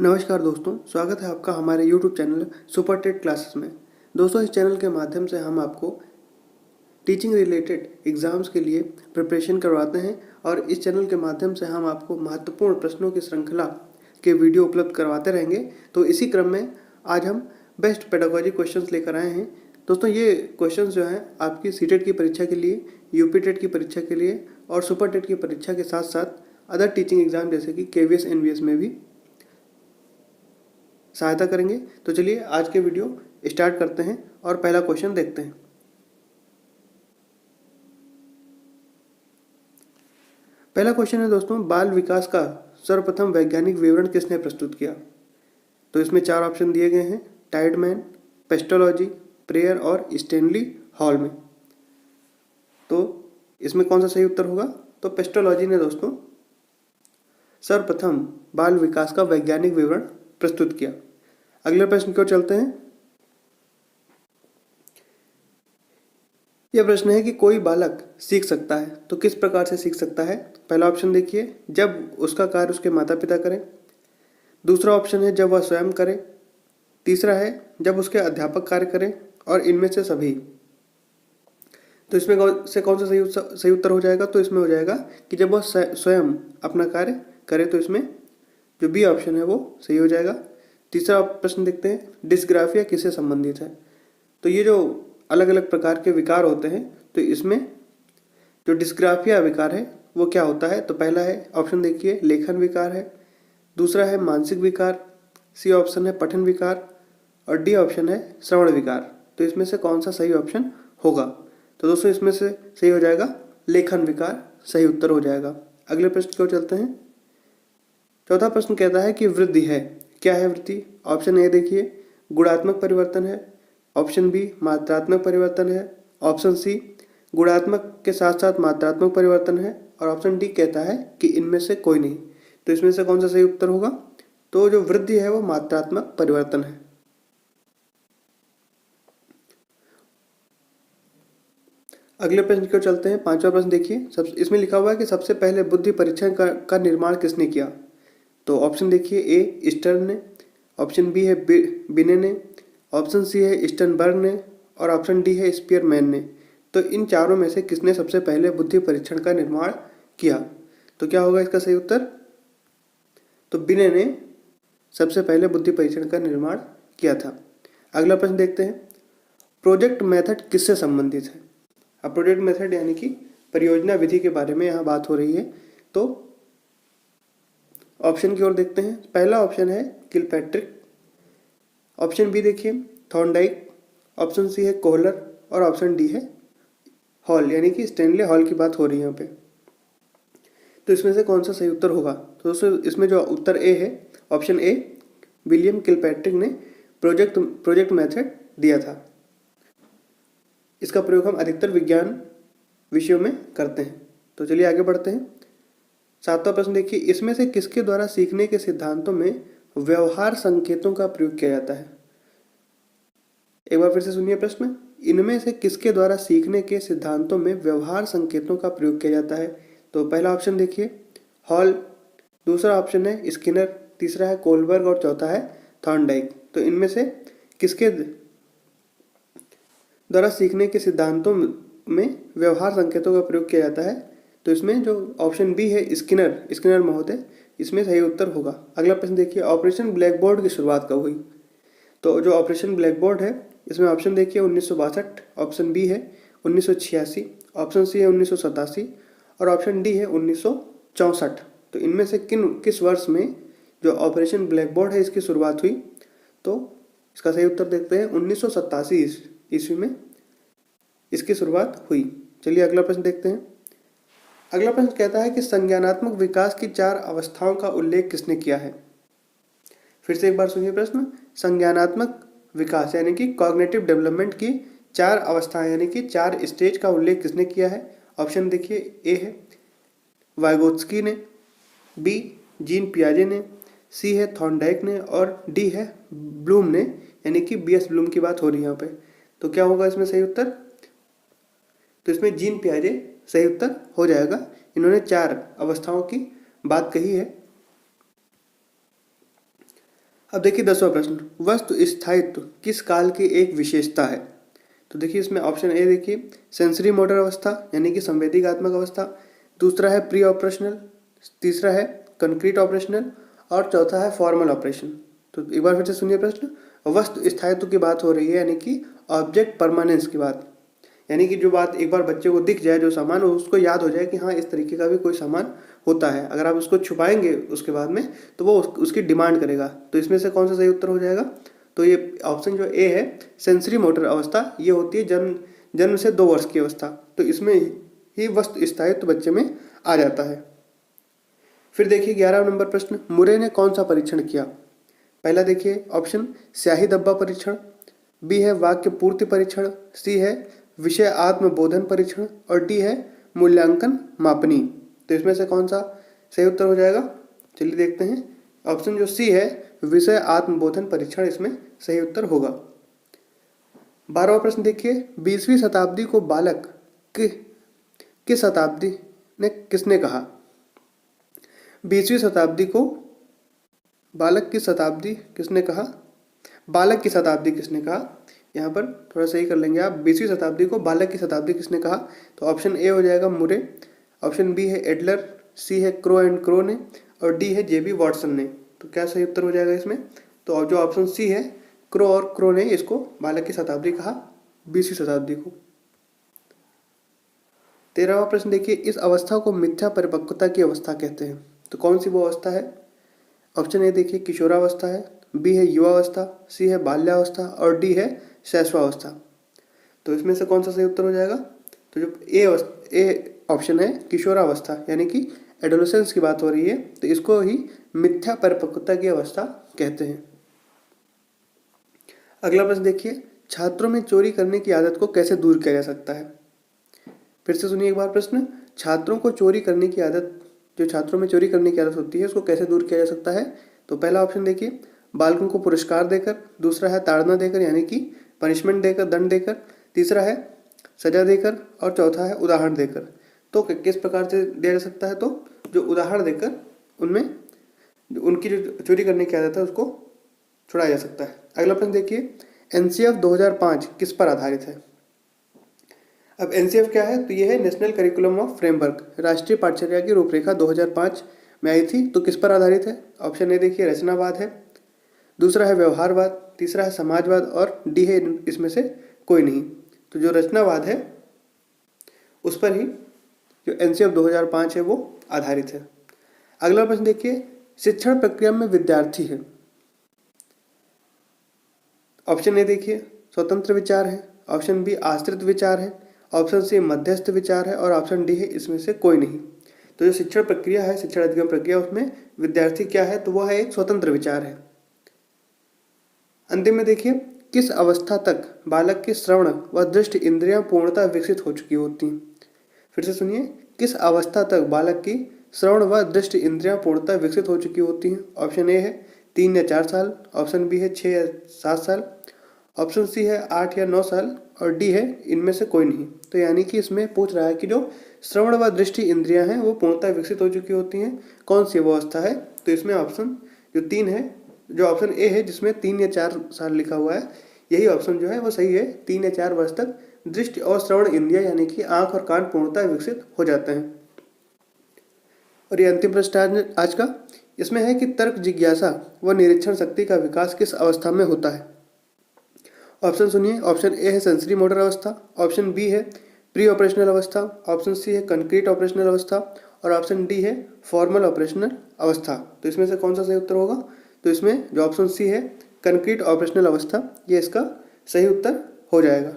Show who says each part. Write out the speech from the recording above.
Speaker 1: नमस्कार दोस्तों, स्वागत है आपका हमारे YouTube channel super TET classes में। दोस्तों, इस चैनल के माध्यम से हम आपको टीचिंग रिलेटेड एग्ज़ाम्स के लिए प्रिपरेशन करवाते हैं और इस चैनल के माध्यम से हम आपको महत्वपूर्ण प्रश्नों की श्रृंखला के वीडियो उपलब्ध करवाते रहेंगे। तो इसी क्रम में आज हम बेस्ट पेडागोजी क्वेश्चंस लेकर आए हैं। दोस्तों, ये क्वेश्चंस जो हैं आपकी सीटेट की परीक्षा के लिए, यूपी टेट की परीक्षा के लिए और सुपर टेट की परीक्षा के साथ साथ अदर टीचिंग एग्जाम जैसे कि केवीएस एनवीएस में भी सहायता करेंगे। तो चलिए आज के वीडियो स्टार्ट करते हैं और पहला क्वेश्चन देखते हैं। पहला क्वेश्चन है दोस्तों, बाल विकास का सर्वप्रथम वैज्ञानिक विवरण किसने प्रस्तुत किया? तो इसमें चार ऑप्शन दिए गए हैं, टाइडमैन, पेस्टोलॉजी, प्रेयर और स्टैनली हॉल में। तो इसमें कौन सा सही उत्तर होगा? तो पेस्टोलॉजी ने दोस्तों सर्वप्रथम बाल विकास का वैज्ञानिक विवरण प्रस्तुत किया। अगले प्रश्न की ओर चलते हैं। यह प्रश्न है कि कोई बालक सीख सकता है तो किस प्रकार से सीख सकता है? पहला ऑप्शन देखिए, जब उसका कार्य उसके माता पिता करें। दूसरा ऑप्शन है जब वह स्वयं करे। तीसरा है जब उसके अध्यापक कार्य करें और इनमें से सभी। तो इसमें से कौन सा सही उत्तर हो जाएगा? तो इसमें हो जाएगा कि जब वह स्वयं अपना कार्य करे। तो इसमें जो बी ऑप्शन है वो सही हो जाएगा। तीसरा प्रश्न देखते हैं, डिस्ग्राफिया किससे संबंधित है? तो ये जो अलग अलग प्रकार के विकार होते हैं, तो इसमें जो डिस्ग्राफिया विकार है वो क्या होता है? तो पहला है ऑप्शन देखिए, लेखन विकार है। दूसरा है मानसिक विकार। सी ऑप्शन है पठन विकार और डी ऑप्शन है श्रवण विकार। तो इसमें से कौन सा सही ऑप्शन होगा? तो दोस्तों इसमें से सही हो जाएगा लेखन विकार, सही उत्तर हो जाएगा। अगले प्रश्न की ओर चलते हैं। चौथा प्रश्न कहता है कि वृद्धि है, क्या है वृद्धि? ऑप्शन ए देखिए, गुणात्मक परिवर्तन है। ऑप्शन बी मात्रात्मक परिवर्तन है। ऑप्शन सी गुणात्मक के साथ साथ मात्रात्मक परिवर्तन है और ऑप्शन डी कहता है कि इनमें से कोई नहीं। तो इसमें से कौन सा सही उत्तर होगा? तो जो वृद्धि है वो मात्रात्मक परिवर्तन है। अगले प्रश्न की ओर चलते हैं। पांचवा प्रश्न देखिए, इसमें लिखा हुआ है कि सबसे पहले बुद्धि परीक्षण का निर्माण किसने किया? तो ऑप्शन देखिए, ए स्टर्न ने, ऑप्शन बी है बिने ने, ऑप्शन सी है स्टर्नबर्ग ने और ऑप्शन डी है स्पीयरमैन ने। तो इन चारों में से किसने सबसे पहले बुद्धि परीक्षण का निर्माण किया? तो क्या होगा इसका सही उत्तर? तो बिने ने सबसे पहले बुद्धि परीक्षण का निर्माण किया था। अगला प्रश्न देखते हैं, प्रोजेक्ट मेथड किससे संबंधित है? अब प्रोजेक्ट मेथड यानी कि परियोजना विधि के बारे में यहाँ बात हो रही है। तो ऑप्शन की ओर देखते हैं। पहला ऑप्शन है किलपैट्रिक, ऑप्शन बी देखिए थॉर्नडाइक, ऑप्शन सी है कोहलर और ऑप्शन डी है हॉल, यानी कि स्टैनले हॉल की बात हो रही है यहाँ पे। तो इसमें से कौन सा सही उत्तर होगा? तो दोस्तों इसमें जो उत्तर ए है, ऑप्शन ए, विलियम किलपैट्रिक ने प्रोजेक्ट मेथड दिया था। इसका प्रयोग हम अधिकतर विज्ञान विषयों में करते हैं। तो चलिए आगे बढ़ते हैं। सातवां प्रश्न देखिए, इसमें से किसके द्वारा सीखने के सिद्धांतों में व्यवहार संकेतों का प्रयोग किया जाता है? एक बार फिर से सुनिए प्रश्न, इनमें से किसके द्वारा सीखने के सिद्धांतों में व्यवहार संकेतों का प्रयोग किया जाता है? तो पहला ऑप्शन देखिए हॉल, दूसरा ऑप्शन है स्किनर, तीसरा है कोलबर्ग और चौथा है थॉर्नडाइक। तो इनमें से किसके द्वारा सीखने के सिद्धांतों में व्यवहार संकेतों का प्रयोग किया जाता है? तो इसमें जो ऑप्शन बी है स्किनर महोदय, इसमें सही उत्तर होगा। अगला प्रश्न देखिए, ऑपरेशन ब्लैक बोर्ड की शुरुआत कब हुई? तो जो ऑपरेशन ब्लैक बोर्ड है इसमें ऑप्शन देखिए 1962, ऑप्शन बी है 1986, ऑप्शन सी है 1987 और ऑप्शन डी है 1964। तो इनमें से किस वर्ष में जो ऑपरेशन ब्लैक बोर्ड है इसकी शुरुआत हुई? तो इसका सही उत्तर देखते हैं 1987 ईस्वी में इसकी शुरुआत हुई। चलिए अगला प्रश्न देखते हैं। अगला प्रश्न कहता है कि संज्ञानात्मक विकास की 4 अवस्थाओं का उल्लेख किसने किया है? फिर से एक बार सुनिए प्रश्न, संज्ञानात्मक विकास यानी कि कॉग्निटिव डेवलपमेंट की 4 अवस्थाएं यानी कि 4 स्टेज का उल्लेख किसने किया है? ऑप्शन देखिए, ए है वाइगोत्स्की ने, बी जीन पियाजे ने, सी है थॉर्नडाइक ने और डी है ब्लूम ने, यानी कि बी एस ब्लूम की बात हो रही है यहाँ पे। तो क्या होगा इसमें सही उत्तर? तो इसमें जीन पियाजे सही उत्तर हो जाएगा। इन्होंने 4 अवस्थाओं की बात कही है। अब देखिए 10वां प्रश्न, वस्तु स्थायित्व किस काल की एक विशेषता है? तो देखिए इसमें ऑप्शन ए देखिए, सेंसरी मोटर अवस्था यानी कि संवेदीगात्मक अवस्था, दूसरा है प्री ऑपरेशनल, तीसरा है कंक्रीट ऑपरेशनल और चौथा है फॉर्मल ऑपरेशन। तो एक बार फिर से सुनिए प्रश्न, वस्तु स्थायित्व की बात हो रही है यानी कि ऑब्जेक्ट परमानेंस की बात, यानी कि जो बात एक बार बच्चे को दिख जाए, जो सामान उसको याद हो जाए कि हाँ इस तरीके का भी कोई सामान होता है, अगर आप उसको छुपाएंगे उसके बाद में तो वो उसकी डिमांड करेगा। तो इसमें से कौन सा सही उत्तर हो जाएगा? तो ये ऑप्शन जो ए है, सेंसरी मोटर अवस्था, ये होती है जन्म से 2 वर्ष की अवस्था। तो इसमें ही वस्तु स्थायित्व बच्चे में आ जाता है। फिर देखिए 11 नंबर प्रश्न, मुरे ने कौन सा परीक्षण किया? पहला देखिए ऑप्शन स्याही धब्बा परीक्षण, बी है वाक्य पूर्ति परीक्षण, सी है विषय आत्मबोधन परीक्षण और डी है मूल्यांकन मापनी। तो इसमें से कौन सा सही उत्तर हो जाएगा? चलिए देखते हैं। ऑप्शन जो सी है विषय आत्मबोधन परीक्षण इसमें सही उत्तर होगा। 12वां प्रश्न देखिए, 20वीं शताब्दी को बालक किस शताब्दी ने किसने कहा? 20वीं शताब्दी को बालक की शताब्दी किसने कहा? बालक की शताब्दी किसने कहा? यहाँ पर थोड़ा सही कर लेंगे आप, 20वीं शताब्दी को बालक की शताब्दी किसने कहा? तो ऑप्शन ए हो जाएगा मुरे, ऑप्शन बी है एडलर, सी है क्रो एंड क्रो ने और डी है जेबी वॉटसन ने। तो क्या सही उत्तर हो जाएगा इसमें? तो जो ऑप्शन सी है क्रो और क्रो ने इसको बालक की शताब्दी कहा, 20वीं शताब्दी को। 13वां प्रश्न देखिए, इस अवस्था को मिथ्या परिपक्वता की अवस्था कहते हैं। तो कौन सी वो अवस्था है? ऑप्शन ए देखिए किशोरावस्था है, बी है युवावस्था, सी है बाल्यावस्था और डी है शैशवावस्था। तो इसमें से कौन सा सही उत्तर हो जाएगा? तो जो ए ऑप्शन है किशोरावस्था यानी कि एडोलेसेंस की बात हो रही है, तो इसको ही मिथ्या परिपक्वता की अवस्था कहते हैं। अगला प्रश्न देखिए, छात्रों में चोरी करने की आदत को कैसे दूर किया जा सकता है? फिर से सुनिए एक बार प्रश्न, छात्रों को चोरी करने की आदत, जो छात्रों में चोरी करने की आदत होती है उसको कैसे दूर किया जा सकता है? तो पहला ऑप्शन देखिए, बालकों को पुरस्कार देकर, दूसरा है ताड़ना देकर यानी कि पनिशमेंट देकर, दंड देकर, तीसरा है सजा देकर और चौथा है उदाहरण देकर। तो किस प्रकार से दिया जा सकता है? तो जो उदाहरण देकर उनमें उनकी जो चोरी करने की आदत है उसको छुड़ाया जा सकता है। अगला प्रश्न देखिए, एनसीएफ 2005 किस पर आधारित है? अब एनसीएफ क्या है? तो ये है नेशनल करिकुलम ऑफ फ्रेमवर्क, राष्ट्रीय पाठ्यचर्या की रूपरेखा 2005 में आई थी। तो किस पर आधारित है? ऑप्शन ए देखिए रचनावाद है, दूसरा है व्यवहारवाद, तीसरा है समाजवाद और डी है इसमें से कोई नहीं। तो जो रचनावाद है उस पर ही जो एनसीएफ 2005 है वो आधारित है। अगला प्रश्न देखिए, शिक्षण प्रक्रिया में विद्यार्थी है। ऑप्शन ए देखिए स्वतंत्र विचार है, ऑप्शन बी आश्रित विचार है, ऑप्शन सी मध्यस्थ विचार है और ऑप्शन डी है इसमें से कोई नहीं। तो जो शिक्षण प्रक्रिया है, शिक्षण अधिगम प्रक्रिया, उसमें विद्यार्थी क्या है? तो वह है एक स्वतंत्र विचार है। अंतिम में देखिए, किस अवस्था तक बालक की श्रवण व दृष्टि इंद्रियां पूर्णतः विकसित हो चुकी होती हैं? फिर से सुनिए, किस अवस्था तक बालक की श्रवण व दृष्टि इंद्रियां पूर्णतः विकसित हो चुकी होती हैं? ऑप्शन ए है 3 या 4 साल, ऑप्शन बी है 6 या 7 साल, ऑप्शन सी है 8 या 9 साल और डी है इनमें से कोई नहीं। तो यानी कि इसमें पूछ रहा है कि जो श्रवण व दृष्टि इंद्रियां हैं वो पूर्णतः विकसित हो चुकी होती हैं, कौन सी वो अवस्था है? तो इसमें ऑप्शन जो 3 है, जो ऑप्शन ए है जिसमें 3 या 4 साल लिखा हुआ है, यही ऑप्शन जो है वो सही है। 3 या 4 वर्ष तक दृष्टि और श्रवण इंद्रियां यानी कि आंख और कान पूर्णतः विकसित हो जाते हैं। और ये अंतिम प्रश्न आज का, इसमें है कि तर्क जिज्ञासा व निरीक्षण शक्ति का विकास किस अवस्था में होता है? ऑप्शन सुनिए, ऑप्शन ए है सेंसरी मोटर अवस्था, ऑप्शन बी है प्री ऑपरेशनल अवस्था, ऑप्शन सी है कंक्रीट ऑपरेशनल अवस्था और ऑप्शन डी है फॉर्मल ऑपरेशनल अवस्था। तो इसमें से कौन सा सही उत्तर होगा? तो इसमें जो ऑप्शन सी है कंक्रीट ऑपरेशनल अवस्था, ये इसका सही उत्तर हो जाएगा।